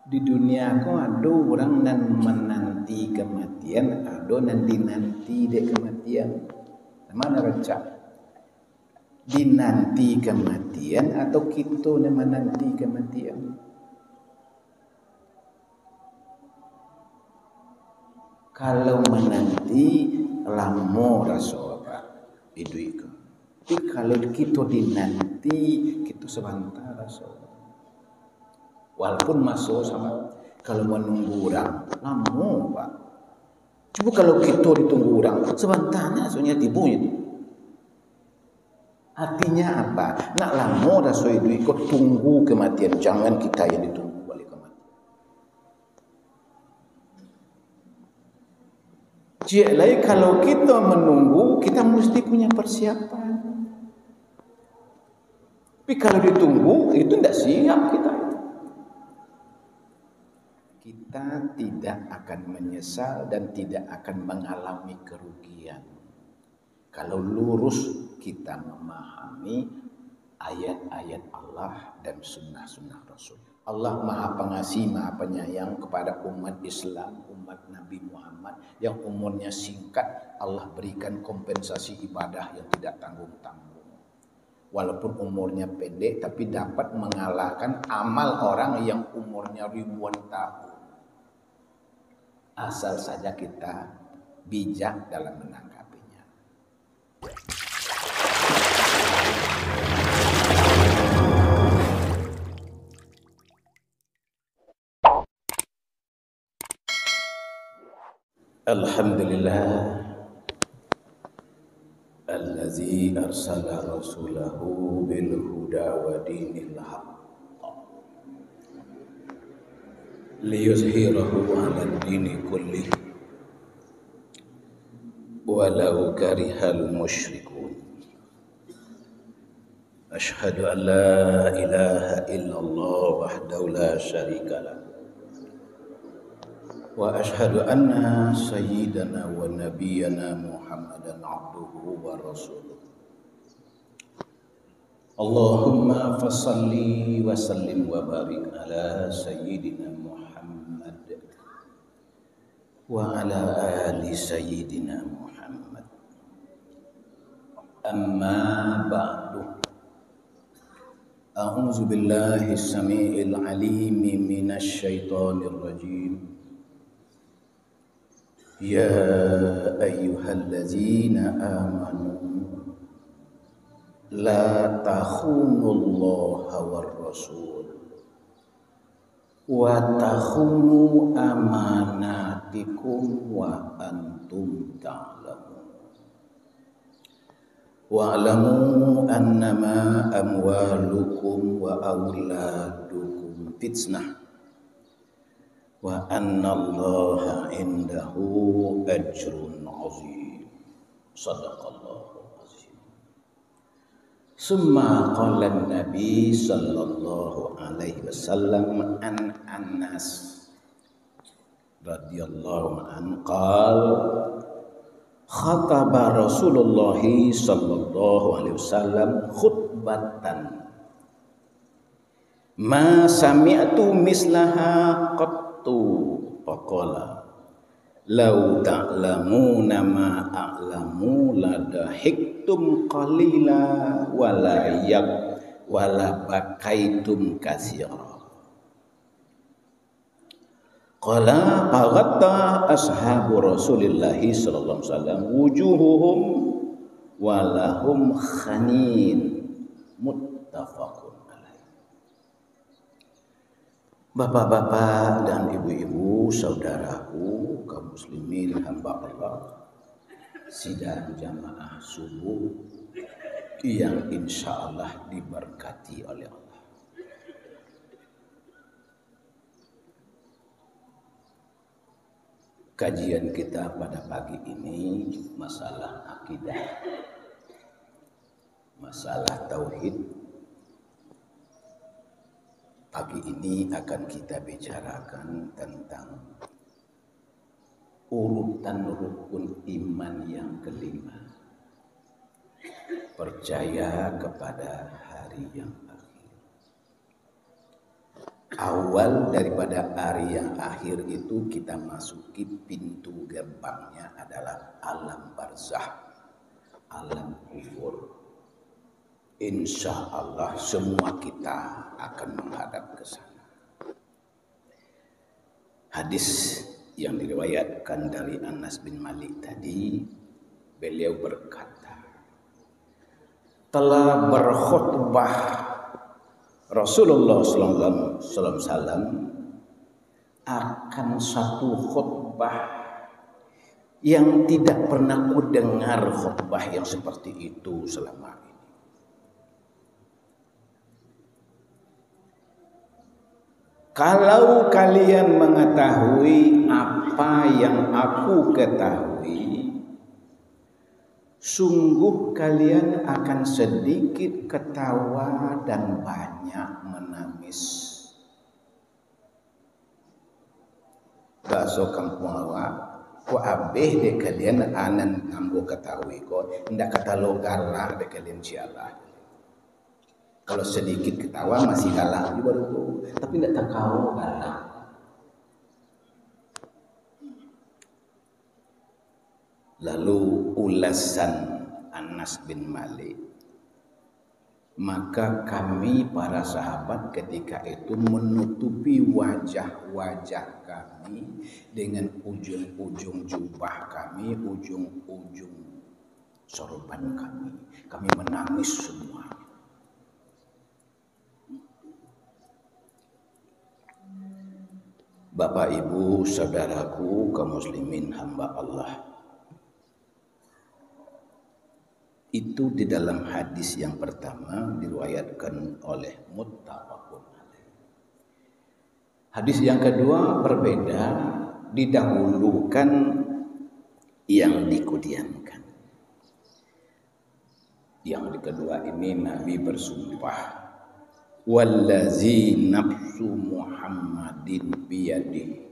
Di dunia ko ada orang nan menanti kematian, ada nan dinanti dek kematian. Mana recak? Dinanti kematian atau kita yang menanti kematian? Kalau menanti lamo rasa apa? Itu. Tapi kalau kita dinanti, kita sebentar rasa. Walaupun masuk sama, kalau menunggu orang lama Pak. Coba kalau kita ditunggu orang sebentar rasanya tibunya. Artinya apa? Nak lama rasa itu ikut tunggu kematian, jangan kita yang ditunggu balik kematian. Jadi kalau kita menunggu, kita mesti punya persiapan. Tapi kalau ditunggu itu tidak siap kita. Kita tidak akan menyesal dan tidak akan mengalami kerugian kalau lurus kita memahami ayat-ayat Allah dan sunnah-sunnah Rasul. Allah Maha Pengasih, Maha Penyayang kepada umat Islam, umat Nabi Muhammad yang umurnya singkat. Allah berikan kompensasi ibadah yang tidak tanggung-tanggung. Walaupun umurnya pendek, tapi dapat mengalahkan amal orang yang umurnya ribuan tahun. Asal saja kita bijak dalam menanggapinya. Alhamdulillah allazi arsala rasulahu bil huda wa dinil haqq liyuzhirahu 'ala ad-dini kullih walau karihal musyrikun. Asyhadu an la ilaha illallah wahdahu la syarikalah wa asyhadu anna sayyidana wa nabiyyana Muhammadan abduhu wa rasuluh. Allahumma fasalli wa sallim wa barik ala sayyidina Muhammad wa ala ali sayyidina Muhammad. Amma ba'du. A'udzu billahi as-sami'il 'alim minasy syaithanir rajim. Ya ayyuhallazina amanu la takhunullaha war rasul wa takhunu amanatikum wa antum ta'lamun. Wa'lamu annama amwalukum wa auladukum fitnah wa annallaha indahu ajrun azim. Sadaqallahu azim. Summa qala an-nabi sallallahu alaihi wasallam an Anas radhiyallahu an qala khataba Rasulullah sallallahu alaihi wasallam khutbatan ma sami'tu mislaha qattu faqala law ta'lamuna ma a'lamu ladahiktum qalila wala bakaitum katsira. Qala faghatta ashabu Rasulillahi sallallahu alaihi wasallam wujuhuhum walahum khanin. Muttafaqun alaih. Bapak-bapak dan ibu-ibu, saudaraku kaum muslimin hamba Allah, sidang jamaah subuh yang insya Allah diberkati oleh Allah. Kajian kita pada pagi ini masalah akidah, masalah tauhid. Pagi ini akan kita bicarakan tentang urutan rukun iman yang kelima, percaya kepada hari yang akhir. awal daripada hari yang akhir itu kita masuki pintu gerbangnya adalah alam barzah, alam kubur. Insya Allah semua kita akan menghadap ke sana. Hadis yang diriwayatkan dari Anas bin Malik tadi, beliau berkata, telah berkhutbah Rasulullah SAW akan satu khutbah yang tidak pernah ku dengar khutbah yang seperti itu selama ini. Kalau kalian mengetahui apa yang aku ketahui, sungguh kalian akan sedikit ketawa dan banyak menangis. Bahasa kampung awak, ko abeh de kalian anan ambo ketahui ko, ndak kata lo galah de kalian sialah. Kalau sedikit ketawa masih galah juga dulu, tapi ndak tahu galah. Lalu ulasan Anas bin Malik, maka kami para sahabat ketika itu menutupi wajah-wajah kami dengan ujung-ujung jubah kami, ujung-ujung sorban kami. Kami menangis semua. Bapak, Ibu, saudaraku, kaum muslimin hamba Allah. Itu di dalam hadis yang pertama diriwayatkan oleh muttafaqun alaih. Hadis yang kedua berbeda, didahulukan yang dikemudiankan. Yang kedua ini Nabi bersumpah, wallazi nafsu Muhammadin biyadihi,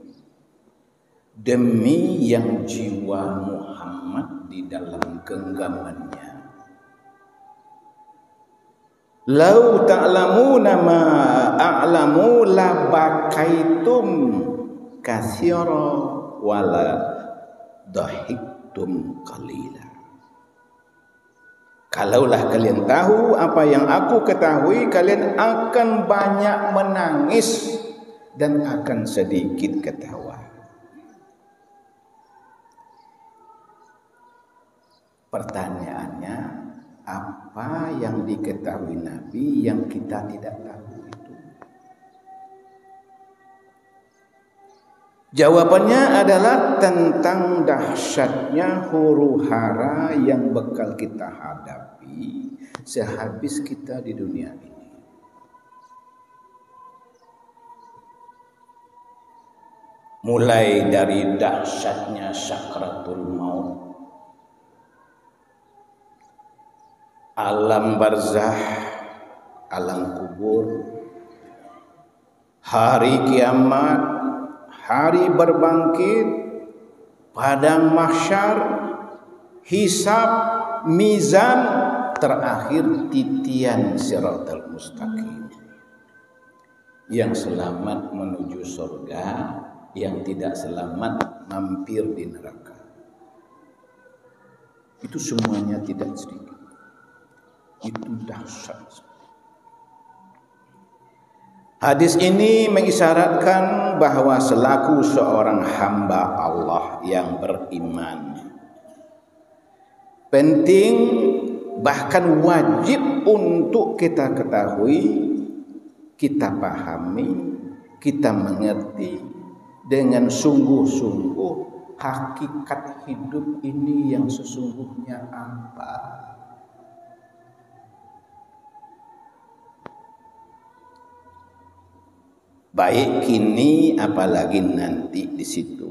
demi yang jiwa Muhammad di dalam genggamannya. Lau ta'lamuna ma a'lamu la bakaitum katsira wala dhahiktum qalila. Kalaulah kalian tahu apa yang aku ketahui, kalian akan banyak menangis dan akan sedikit ketawa. Pertanyaannya, apa yang diketahui Nabi yang kita tidak tahu itu? Jawabannya adalah tentang dahsyatnya huru-hara yang bakal kita hadapi sehabis kita di dunia ini. Mulai dari dahsyatnya sakratul maut, alam barzah, alam kubur, hari kiamat, hari berbangkit, padang mahsyar, hisab, mizan, terakhir titian siratal mustaqim. Yang selamat menuju surga, yang tidak selamat mampir di neraka. Itu semuanya tidak sedikit. Itu dahsyat. Hadis ini mengisyaratkan bahwa selaku seorang hamba Allah yang beriman, penting bahkan wajib untuk kita ketahui, kita pahami, kita mengerti dengan sungguh-sungguh hakikat hidup ini yang sesungguhnya apa. Baik kini apalagi nanti di situ.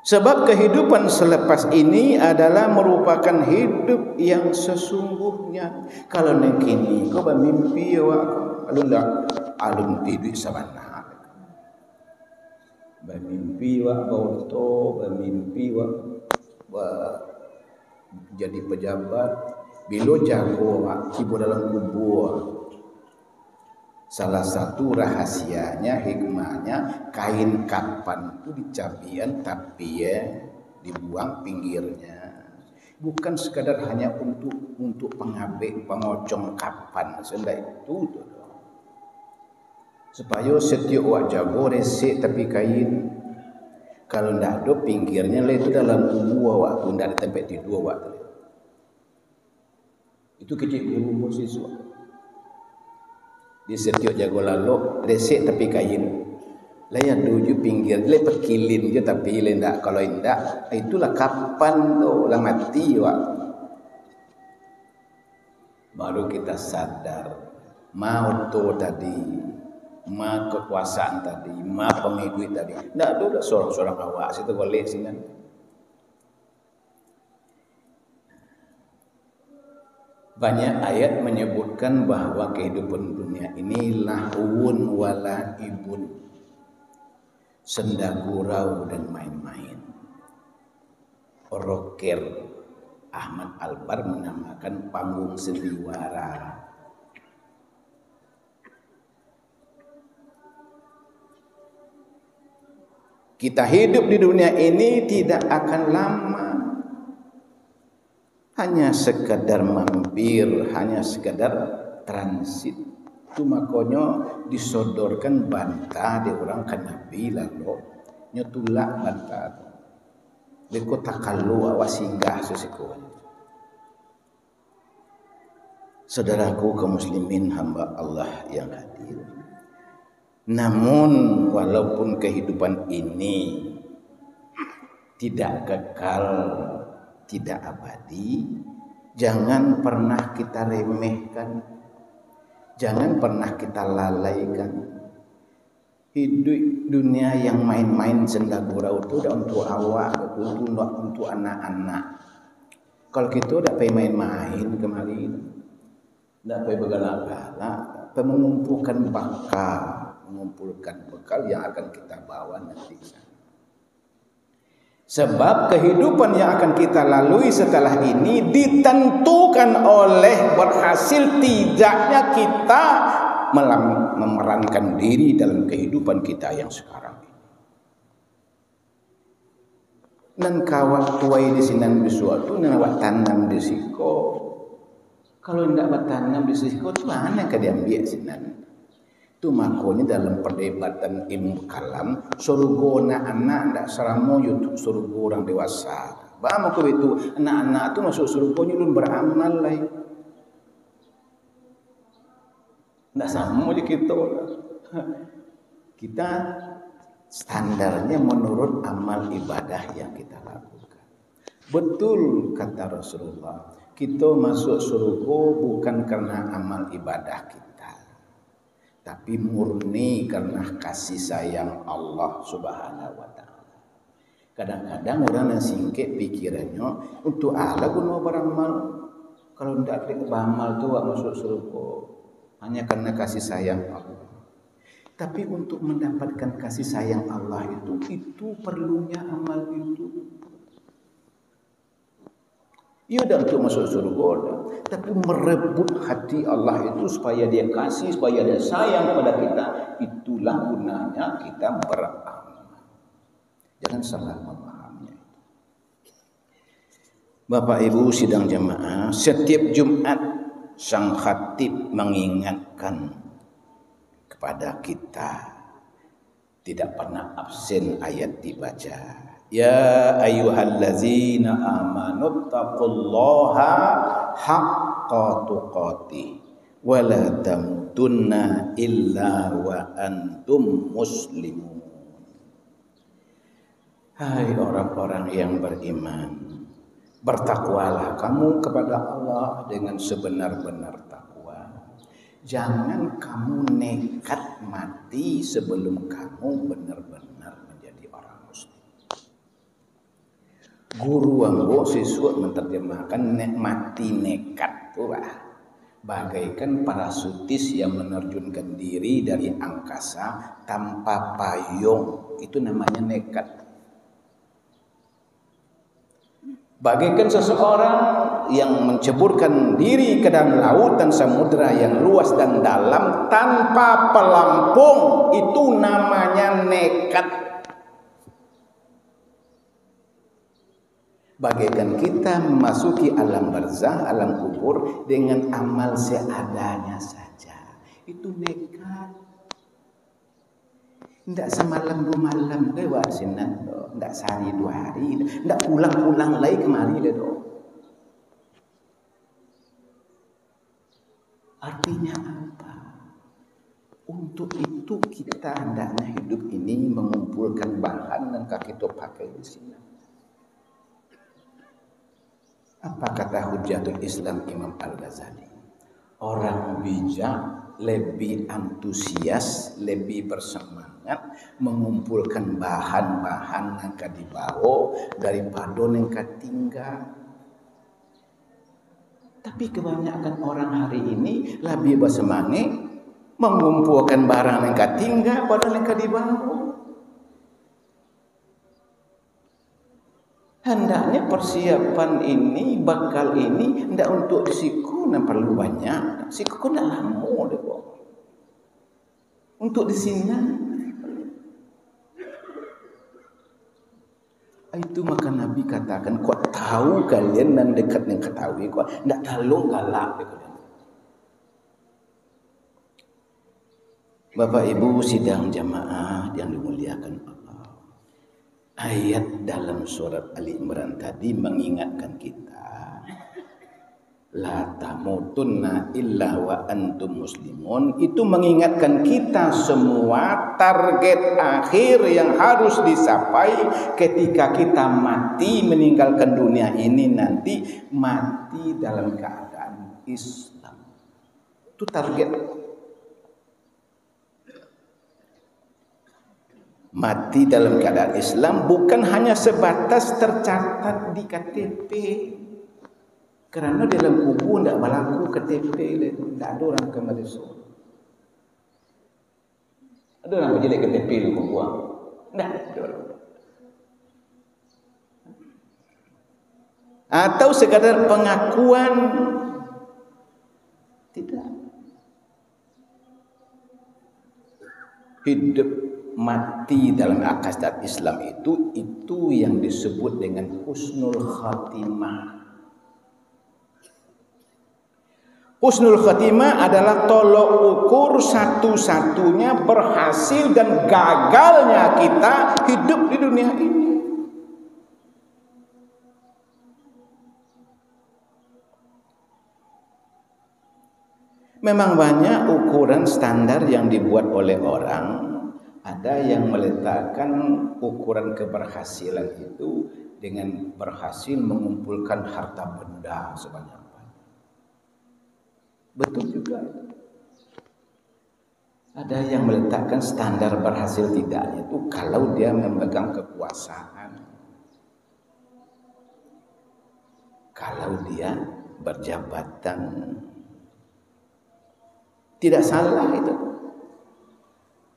Sebab kehidupan selepas ini adalah merupakan hidup yang sesungguhnya. Kalau nek kini kau bermimpi awak, alun tidur sabana. Bermimpi wak bauto, bermimpi wak jadi pejabat, bilo jago wak cibo dalam kubur. Salah satu rahasianya, hikmahnya, kain kapan itu dicabian tapi dibuang pinggirnya. Bukan sekadar hanya untuk pengabek, pengocong kapan, senda itu. Supaya setiap wak jago resik tapi kain. Kalau ndak ada pinggirnya lah itu dalam dua waktu, ndak ada tempat di dua waktu. Itu kecil guru siswa. Di setiap jago lalu resik tapi kain. Lah yang tuju pinggir le pekilin je tapi le ndak, kalau ndak itulah kapan tu lah mati wak. Baru kita sadar mau tu tadi, ma kekuasaan tadi, ma pengikut tadi. Ndak ada seorang-seorang awak situ golek sini. Banyak ayat menyebutkan bahwa kehidupan dunia ini lahun wala ibun, senda gurau dan main-main. Rocker Ahmad Albar menamakan panggung sendiwara. Kita hidup di dunia ini tidak akan lama. Hanya sekadar mampir, hanya sekadar transit. Itu makanya disodorkan bantah di orang ke Nabi lalu nyetulak bantah. Leko takalu awas singgah sesekuen. Saudaraku kaum muslimin hamba Allah yang hadir. Namun walaupun kehidupan ini tidak kekal, tidak abadi, jangan pernah kita remehkan, jangan pernah kita lalaikan. Hidup dunia yang main-main senda gurau itu udah untuk awak, untuk anak-anak. Kalau kita udah pergi main-main kemarin, udah pergi bergalak-galak, mengumpulkan bekal yang akan kita bawa nanti. Sebab kehidupan yang akan kita lalui setelah ini ditentukan oleh berhasil tidaknya kita memerankan diri dalam kehidupan kita yang sekarang ini. Dan kawat tuai di sinan bisuatu dan awak tanam di siko. Kalau tidak bertanam di siko, itu mana yang diambil sinan? Itu makanya dalam perdebatan ilmu kalam, surga anak-anak tidak seramo YouTube surga orang dewasa. Bahamu ke itu anak-anak itu masuk surga nyulun beramal lah. Tidak sama aja kita. Kita standarnya menurut amal ibadah yang kita lakukan. Betul kata Rasulullah, kita masuk surga bukan karena amal ibadah kita, tapi murni karena kasih sayang Allah Subhanahu wa taala. Kadang-kadang orang yang singkit pikirannya untuk Allah guna beramal. Kalau tidak beramal tu masuk surga hanya karena kasih sayang Allah. Tapi untuk mendapatkan kasih sayang Allah itu perlunya amal itu. Ia dah untuk masuk surga dah. Tapi merebut hati Allah itu supaya dia kasih, supaya dia sayang kepada kita. Itulah gunanya kita beramal. Jangan salah memahaminya. Bapak Ibu sidang jemaah, setiap Jumat sang khatib mengingatkan kepada kita, tidak pernah absen ayat dibaca. Ya ayyuhallazina amanu taqullaha haqqa tuqatih wa la tamutunna illa wa antum muslimun. Hai orang-orang yang beriman, bertakwalah kamu kepada Allah dengan sebenar-benar takwa. Jangan kamu nekat mati sebelum kamu benar-benar menjadi orang muslim. Guru ambo siswa menerjemahkan mati nekat itu bagaikan parasutis yang menerjunkan diri dari angkasa tanpa payung. Itu namanya nekat. Bagaikan seseorang yang menceburkan diri ke dalam lautan samudera yang luas dan dalam tanpa pelampung, itu namanya nekat. Bagaikan kita memasuki alam barzah, alam kubur dengan amal seadanya saja, itu nekat. Ndak semalam 2 malam lewat sinan, ndak sehari 2 hari, ndak pulang-pulang lagi kemari dah do. Artinya apa? Untuk itu kita hendaknya hidup ini mengumpulkan bahan dan kita pakai di sini. Apa kata Hujjatul Islam Imam Al-Ghazali? Orang bijak lebih antusias, lebih bersemangat mengumpulkan bahan-bahan yang dibawa daripada yang tinggal. Tapi kebanyakan orang hari ini lebih bersemangat mengumpulkan barang yang tinggal pada yang dibawa. Hendaknya persiapan ini, bakal ini, tidak untuk siku yang perlu banyak. Siku tidak lama deh kok. Untuk di sini. Itu maka Nabi katakan, kok tahu kalian dan dekat yang ketahui, kok tidak terlalu galak. Bapak Ibu sidang jamaah yang dimuliakan Allah. Ayat dalam surat Ali Imran tadi mengingatkan kita, la tamutunna illa wa antum muslimun. Itu mengingatkan kita semua target akhir yang harus dicapai ketika kita mati meninggalkan dunia ini, nanti mati dalam keadaan Islam. Itu target. Mati dalam keadaan Islam bukan hanya sebatas tercatat di KTP. Karena dalam kubur tidak berlaku KTP, tidak ada orang ke Malaysia. Ada orang berjelek KTP di kubur? Tidak ada. Atau sekadar pengakuan? Tidak. Hidup mati dalam akhidat Islam itu yang disebut dengan husnul khatimah. Husnul khatimah adalah tolok ukur satu-satunya berhasil dan gagalnya kita hidup di dunia ini. Memang banyak ukuran standar yang dibuat oleh orang. Ada yang meletakkan ukuran keberhasilan itu dengan berhasil mengumpulkan harta benda sebanyak-banyak. Betul juga. Ada yang meletakkan standar berhasil tidaknya itu kalau dia memegang kekuasaan. Kalau dia berjabatan. Tidak salah itu.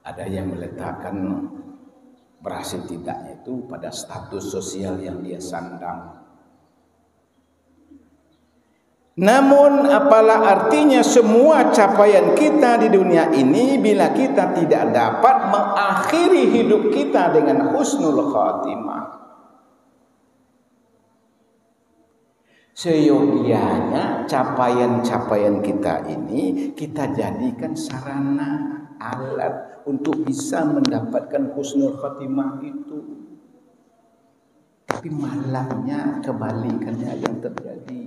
Ada yang meletakkan berhasil tidaknya itu pada status sosial yang dia sandang. Namun apalah artinya semua capaian kita di dunia ini bila kita tidak dapat mengakhiri hidup kita dengan husnul khatimah. Seyogianya capaian-capaian kita ini kita jadikan sarana, alat untuk bisa mendapatkan husnul khatimah itu. Tapi malangnya kebalikannya yang terjadi.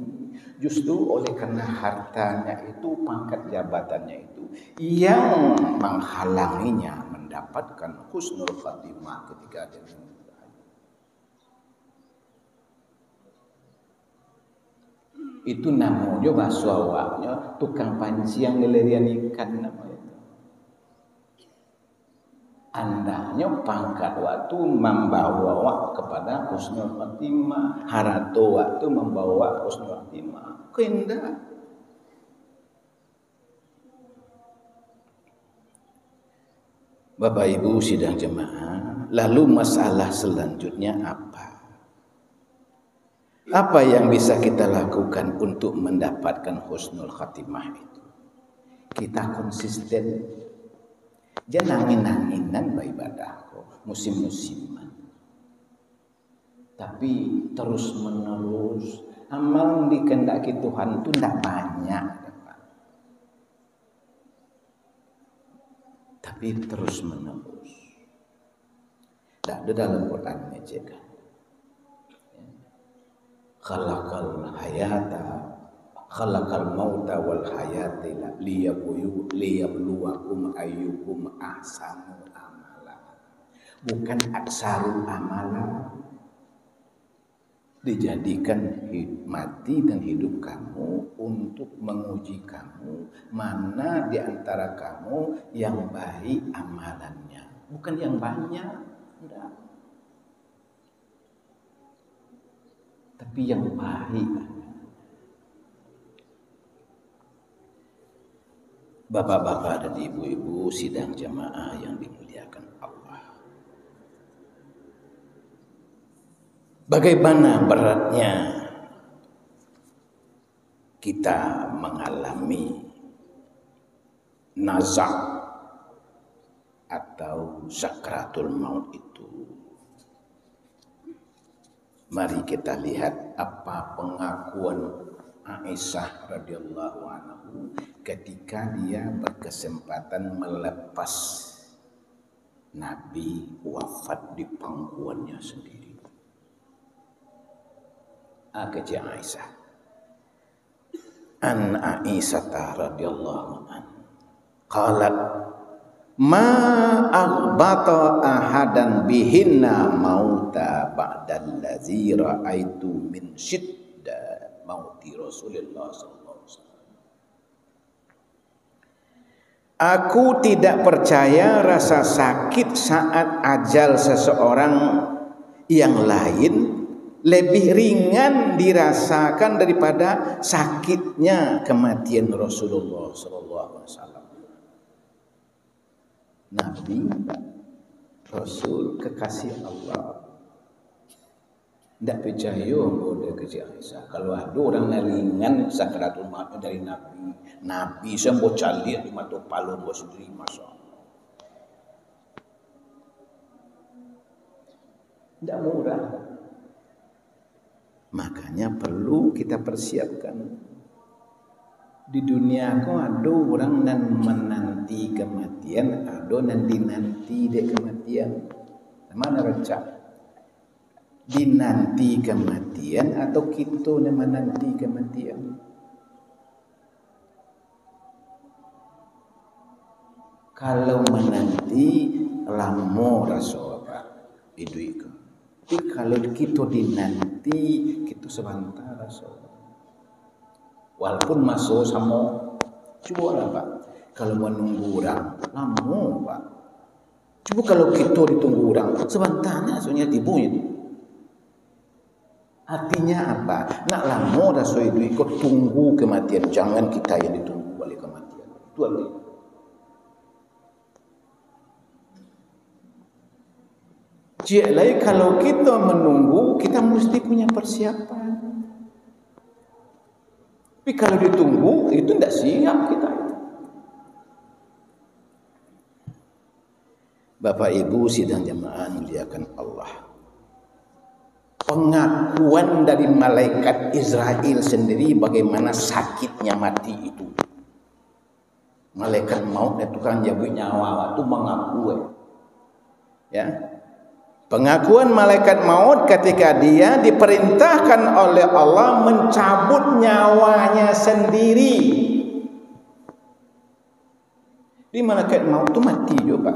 Justru oleh karena hartanya itu, pangkat jabatannya itu yang menghalanginya mendapatkan husnul khatimah ketika dia meninggal. Itu namanya bahasa awaknya tukang panci yang ngelerian ikan namanya. Andanya pangkat waktu membawa awak kepada husnul khatimah, harato waktu membawa husnul khatimah. Keindah. Bapak Ibu sidang jemaah, lalu masalah selanjutnya apa? Apa yang bisa kita lakukan untuk mendapatkan husnul khatimah itu? Kita konsisten. Jangan angin-anginan beribadah musim-musiman. Tapi terus menerus amal dikehendaki Tuhan itu tidak banyak. Tapi terus menerus. Tak ada dalam Quran menjelaskan. Khalaqal hayata khalaqal mauta wal hayata liyabluwakum ayyukum ahsanu amala. Bukan aksarul amala. Dijadikan mati dan hidup kamu untuk menguji kamu mana di antara kamu yang baik amalannya, bukan yang banyak, enggak. Tapi yang baik. Bapak-bapak dan ibu-ibu sidang jamaah yang dimuliakan Allah. Bagaimana beratnya kita mengalami nazak atau sakratul maut itu. Mari kita lihat apa pengakuan Aisyah radhiyallahu anhu ketika dia berkesempatan melepas Nabi wafat di pangkuannya sendiri. Kecil Aisyah. An Aisyah radhiyallahu anha qalat ma aghbata ahadan bihinna mauta ba'dal ladzi ra'aitu min shidda mauti Rasulullah sallallahu alaihi wasallam. Aku tidak percaya rasa sakit saat ajal seseorang yang lain lebih ringan dirasakan daripada sakitnya kematian Rasulullah sallallahu alaihi wasallam. Nabi, Rasul, kekasih Allah. Tidak percaya pada kecil Aisyah. Kalau ada orang nalingan sakratul maut dari Nabi, Nabi semua calik di mata palung sendiri, masya Allah. Tidak murah. Makanya perlu kita persiapkan. Di dunia kau ada orang yang menanti kematian, ada nanti dek kematian. Mana recak? Dinanti kematian atau kita yang menanti kematian? Kalau menanti lama rasa apa? Itu. Tapi kalau kita dinanti, kita sebentar rasa. Walaupun masuk sama, coba lah Pak. Kalau menunggu orang, lama Pak. Coba kalau kita ditunggu orang, sebentar soalnya tibunya. Artinya apa? Nak lama rasa itu ikut tunggu kematian. Jangan kita yang ditunggu oleh kematian. Itu artinya. Jadi kalau kita menunggu, kita mesti punya persiapan. Tapi kalau ditunggu, itu tidak siap kita. Bapak Ibu sidang jamaah muliakan Allah. Pengakuan dari malaikat Israel sendiri bagaimana sakitnya mati itu. Malaikat maut itu kan jaga nyawa itu mengakui. Ya. Pengakuan malaikat maut ketika dia diperintahkan oleh Allah mencabut nyawanya sendiri. Di malaikat maut itu mati juga.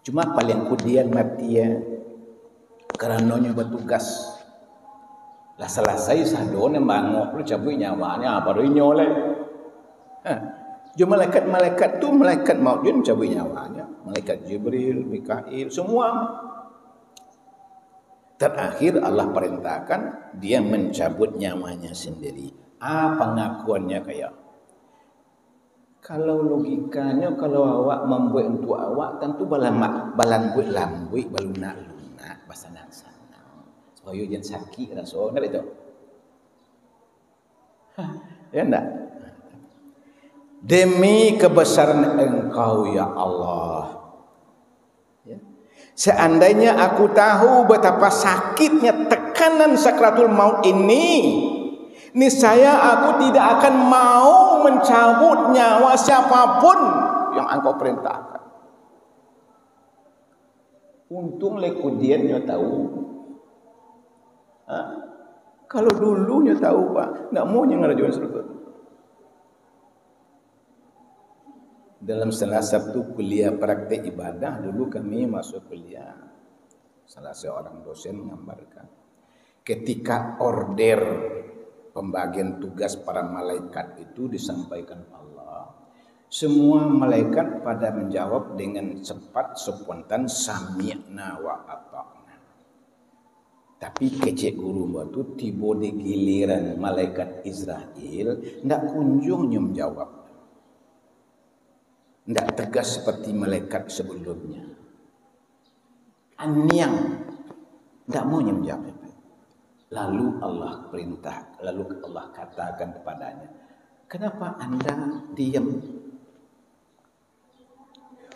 Cuma paling kemudian mati ya kerana bertugas. Lah selesai sadone bangok lu cabut nyawanya baru nyoleh. Jumlah malaikat tu malaikat maut dia mencabut nyawanya. Malaikat Jibril, Mikail, semua. Terakhir Allah perintahkan dia mencabut nyawanya sendiri. Apa pengakuannya kayak? Kalau logikanya kalau awak membuat untuk awak tentu balan buat lambui balunak-lunak bahasa sana. Supaya jangan sakit rasa. Enggak betul? Ya enggak? Demi kebesaran Engkau ya Allah. Ya. Seandainya aku tahu betapa sakitnya tekanan sakratul maut ini, niscaya aku tidak akan mau mencabut nyawa siapapun yang Engkau perintahkan. Untung lekudiannya tahu. Kalau dulunya tahu Pak, nggak mau ngerajuan surga. Dalam salah satu kuliah praktek ibadah dulu kami masuk kuliah, salah seorang dosen menggambarkan ketika order pembagian tugas para malaikat itu disampaikan Allah, semua malaikat pada menjawab dengan cepat spontan sami'na wa ata'na. Tapi kecek guru waktu tiba di giliran malaikat Israel ndak kunjungnya menjawab. Tidak tegas seperti malaikat sebelumnya. Aniang tidak mau menjawab. Lalu Allah perintah, lalu Allah katakan kepadanya, kenapa Anda diam?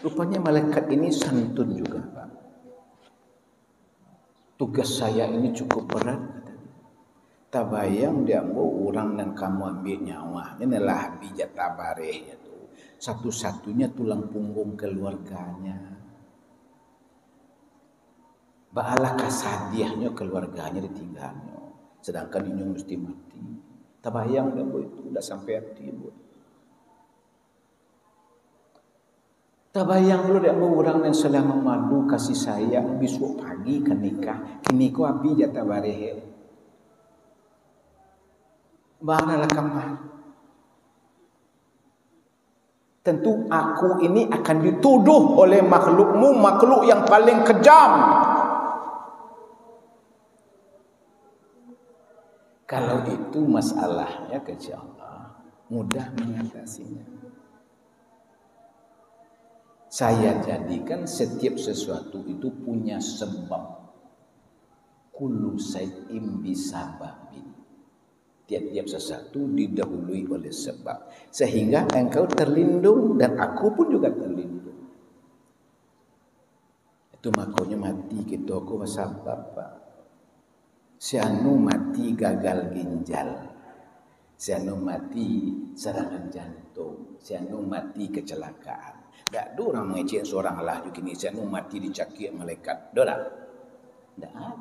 Rupanya malaikat ini santun juga Pak. Tugas saya ini cukup berat. Tabayang dia mau orang dan kamu ambil nyawa. Ini adalah bijak tabarehnya. Satu-satunya tulang punggung keluarganya. Ba'alah kasadiahnya keluarganya ditinggalnya. Sedangkan ini mesti mati. Tabayang dah itu udah sampai hati. Tabayang dulu dia mau orang yang selama madu kasih sayang besok pagi kan nikah. Kini ko abi jata barehe. Ba'alah kamar. Tentu aku ini akan dituduh oleh makhlukmu, makhluk yang paling kejam. Kalau itu masalahnya kepada Allah, mudah mengatasinya. Saya jadikan setiap sesuatu itu punya sebab. Kullu syai'in bisababin. Tiap-tiap sesuatu didahului oleh sebab, sehingga engkau terlindung dan aku pun juga terlindung. Itu makanya mati kita aku sebab Pak. Si anu mati gagal ginjal, si anu mati serangan jantung, si anu mati kecelakaan. Tak ada orang mengecek seorang lah juga ni, si anu mati dicakir malaikat. Ada tak? Tak ada.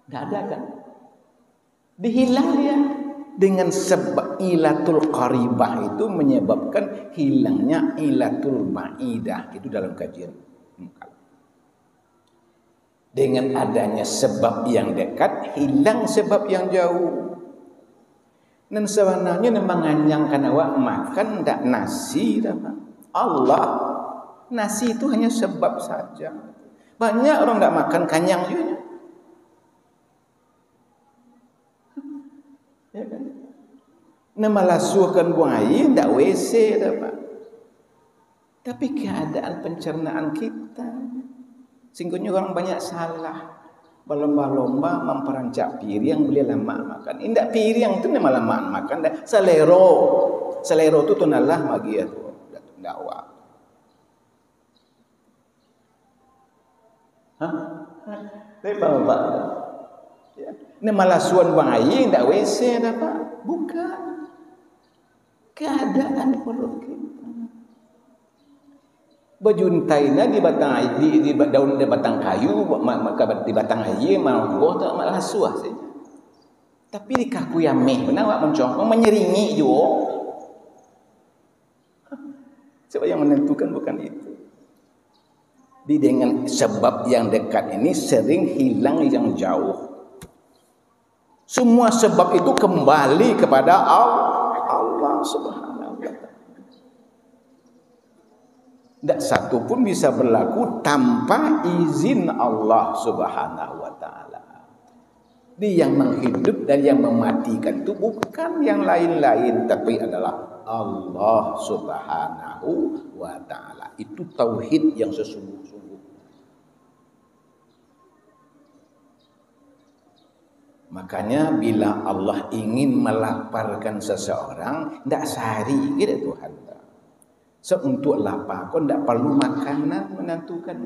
Tak ada kan? Dihilang dia dengan sebab ilatul qaribah itu menyebabkan hilangnya ilatul ba'idah. Itu dalam kajian. Dengan adanya sebab yang dekat, hilang sebab yang jauh. Dan sebenarnya menganyangkan awak makan tak nasi dah. Allah, nasi itu hanya sebab saja. Banyak orang tak makan kanyang juga. Ya kan? Malasuhkan buang air tak WC dah Pak. Tapi keadaan pencernaan kita, sehingga orang banyak salah. Berlomba-lomba memperancak piring boleh lama makan. Indak piring tu memang lama makan. Selero tu tunalah bagi itu dakwah. Lepas Pak. Ya. Ini malasuan buang air tak WC dah Pak. Bukan. Keadaan perut kita. Berjuntainya di batang di daun di batang kayu, di batang air mau tak malasuah saja. Tapi di kaku yang meh, benar awak mencongkong menyeringi juga. Sebab yang menentukan bukan itu. Dengan sebab yang dekat ini sering hilang yang jauh. Semua sebab itu kembali kepada Allah Subhanahu wa taala. Tak satu pun bisa berlaku tanpa izin Allah Subhanahu wa taala. Dia yang menghidup dan yang mematikan itu bukan yang lain-lain, tapi adalah Allah Subhanahu wa Ta'ala. Itu tauhid yang sesungguh-sungguh. Makanya bila Allah ingin melaparkan seseorang, tidak sehari gitu Tuhan. Untuk lapar kau tidak perlu makanan menentukan.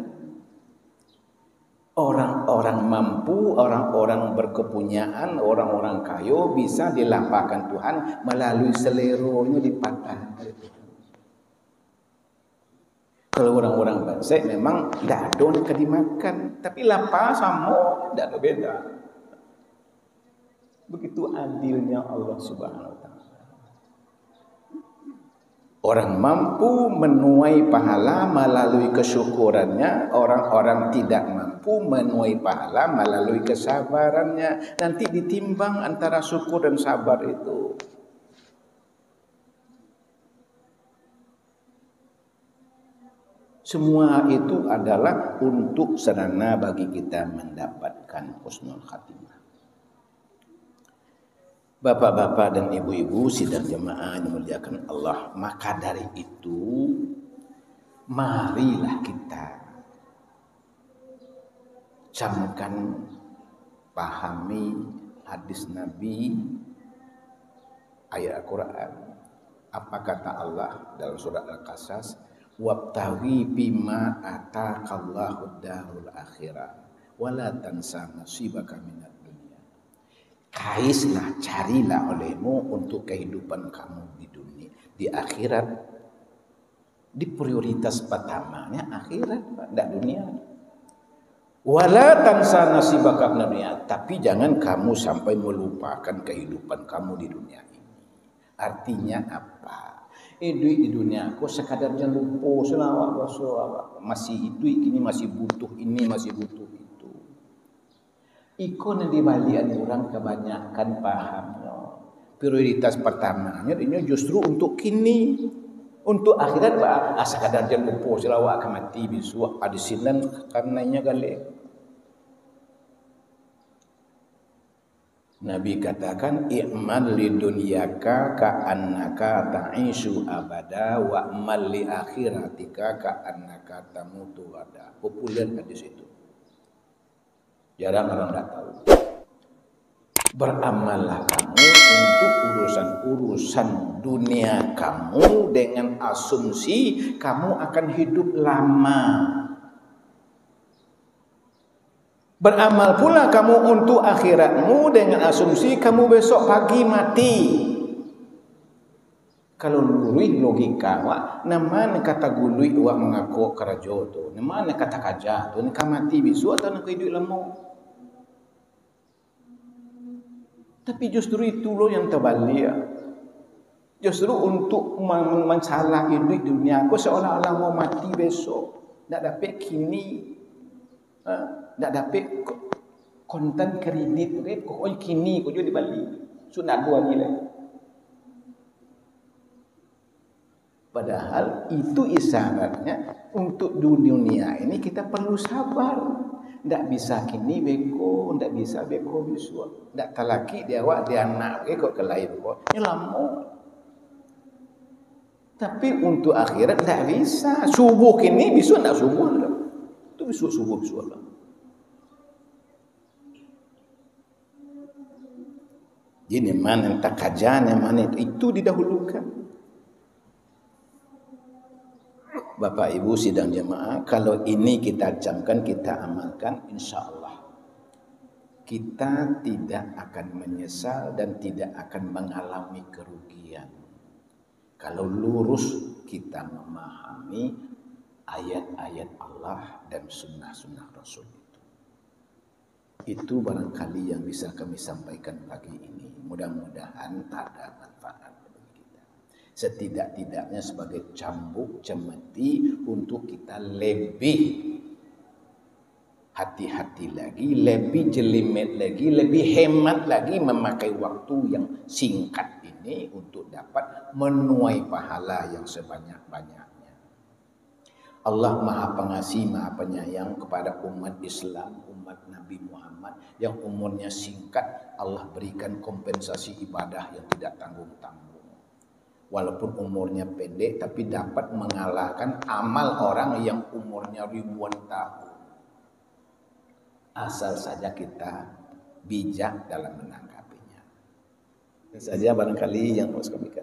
Orang-orang mampu, orang-orang berkepunyaan, orang-orang kaya bisa dilaparkan Tuhan melalui seleronya dipatahkan oleh Tuhan. Kalau orang-orang bangsa memang tidak ada yang dimakan, tapi lapar sama, tidak ada beda. Begitu adilnya Allah Subhanahu wa Ta'ala. Orang mampu menuai pahala melalui kesyukurannya, orang-orang tidak mampu menuai pahala melalui kesabarannya. Nanti ditimbang antara syukur dan sabar itu. Semua itu adalah untuk sarana bagi kita mendapatkan husnul khatimah. Bapak-bapak dan ibu-ibu sidang jemaah yang dimuliakan Allah, maka dari itu marilah kita camkan, pahami hadis Nabi, ayat Al-Quran. Apa kata Allah dalam surat Al-Qasas? Wabtaghi bima ataqallahu darul akhirah wala tansa nasibaka minad dunya. Kaislah, carilah olehmu untuk kehidupan kamu di dunia, di akhirat. Di prioritas pertamanya akhirat, tidak dunia. Wala tansa nasibaka minad dunya, tapi jangan kamu sampai melupakan kehidupan kamu di dunia ini. Artinya apa? Duit di dunia aku sekadar jangan lupa selawat masih itu kini masih butuh ini, masih butuh itu. Ikon yang dibalikan orang kebanyakan pahamnya. Prioritas pertamanya ini justru untuk kini, untuk akhirat pak. Sekadar jangan lupa selawat akan mati bisu adisinan karenanya kali. Nabi katakan i'mal lidunyaka ka'annaka ta'ishu abada wa amal li akhiratika ka'annaka tamutu ada. Populer hadis itu. Jarang orang tak tahu. Beramallah kamu untuk urusan-urusan dunia kamu dengan asumsi kamu akan hidup lama. Beramal pula kamu untuk akhiratmu dengan asumsi kamu besok pagi mati. Kalau lurih logika, nama kata gului wak mengaku kerajo tu, nama kata kaja tu, nak mati besok atau nak hidup lama. Tapi justru itu loh yang terbalik. Justru untuk mensalah hidup dunia, aku seolah-olah mau mati besok, tak dapat kini. Tak dapat konten kredit kau kini kau jual di Bali sudah dua nilai. Padahal itu isyaratnya untuk dunia ini kita perlu sabar. Tak bisa kini beko, tak bisa beko besok. Tak talaki dia awak dia anak kau ke lain kau. Ini lama. Tapi untuk akhirat tak bisa. Subuh kini besok tak subuh. Itu besok subuh lah. Jadi mana tak kajian, mana itu didahulukan. Bapak Ibu sidang jemaah, kalau ini kita camkan, kita amalkan, insya Allah kita tidak akan menyesal dan tidak akan mengalami kerugian. Kalau lurus kita memahami ayat-ayat Allah dan sunnah-sunnah Rasul. Itu barangkali yang bisa kami sampaikan pagi ini. Mudah-mudahan ada manfaat bagi kita. Setidak-tidaknya sebagai cambuk cemeti untuk kita lebih hati-hati lagi, lebih jelimet lagi, lebih hemat lagi memakai waktu yang singkat ini untuk dapat menuai pahala yang sebanyak-banyaknya. Allah Maha Pengasih, Maha Penyayang kepada umat Islam, umat umat Nabi Muhammad yang umurnya singkat, Allah berikan kompensasi ibadah yang tidak tanggung-tanggung. Walaupun umurnya pendek tapi dapat mengalahkan amal orang yang umurnya ribuan tahun. Asal saja kita bijak dalam menanggapinya. Ini saja barangkali yang harus kami katakan.